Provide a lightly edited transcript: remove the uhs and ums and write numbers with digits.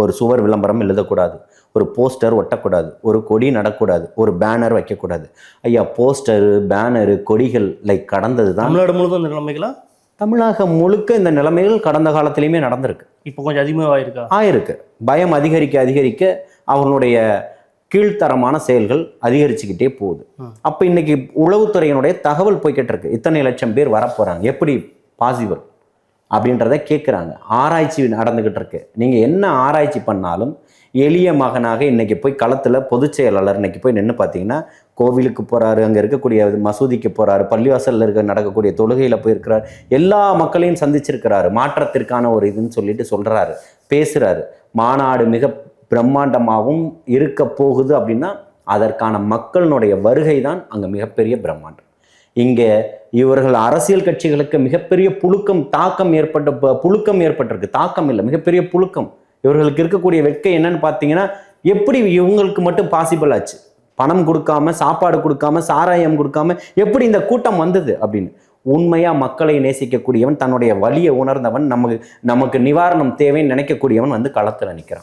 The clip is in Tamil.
ஒரு சுவர் விளம்பரம் எழுதக்கூடாது, ஒரு போஸ்டர் ஒட்டக்கூடாது, ஒரு கொடி நடக்கூடாது, ஒரு பேனர் வைக்கக்கூடாது. ஐயா, போஸ்டரு, பேனரு, கொடிகள் கடந்தது தான். தமிழ்நாடு முழுவதும் இந்த நிலைமைகளா? தமிழகம் முழுக்க இந்த நிலைமைகள் கடந்த காலத்திலையுமே நடந்திருக்கு. இப்போ கொஞ்சம் அதிகமாக ஆயிருக்கு. பயம் அதிகரிக்க அதிகரிக்க அவங்களுடைய கீழ்த்தரமான செயல்கள் அதிகரிச்சுக்கிட்டே போகுது. அப்போ இன்னைக்கு உளவுத்துறையினுடைய தகவல் போய்கிட்டு இருக்கு, இத்தனை லட்சம் பேர் வரப்போறாங்க, எப்படி பாசிபிள் அப்படின்றத கேட்குறாங்க. ஆராய்ச்சி நடந்துகிட்டு இருக்கு. நீங்க என்ன ஆராய்ச்சி பண்ணாலும் எளிய மகனாக இன்னைக்கு போய் களத்துல பொதுச் செயலாளர் இன்னைக்கு போய் நின்று பார்த்தீங்கன்னா, கோவிலுக்கு போறாரு, அங்க இருக்கக்கூடிய மசூதிக்கு போறாரு, பள்ளிவாசல்ல நடக்கக்கூடிய தொழுகையில போயிருக்கிறார், எல்லா மக்களையும் சந்திச்சிருக்கிறாரு, மாற்றத்திற்கான ஒரு இதுன்னு சொல்லிட்டு சொல்றாரு, பேசுறாரு. மாநாடு மிக பிரம்மாண்டமாகவும் இருக்க போகுது அப்படின்னா அதற்கான மக்களினுடைய வருகை தான் அங்க மிகப்பெரிய பிரம்மாண்டம். இங்கே இவர்கள் அரசியல் கட்சிகளுக்கு மிகப்பெரிய தாக்கம் ஏற்பட்டிருக்கு. தாக்கம் இல்லை, மிகப்பெரிய புழுக்கம். இவர்களுக்கு இருக்கக்கூடிய வெட்கை என்னன்னு பார்த்தீங்கன்னா, எப்படி இவங்களுக்கு மட்டும் பாசிபிள் ஆச்சு? பணம் கொடுக்காம, சாப்பாடு கொடுக்காம, சாராயம் கொடுக்காம எப்படி இந்த கூட்டம் வந்தது அப்படின்னு. உண்மையா மக்களை நேசிக்கக்கூடியவன், தன்னுடைய வலியை உணர்ந்தவன், நமக்கு நிவாரணம் தேவைன்னு நினைக்கக்கூடியவன் களத்துல நிற்கிறான்.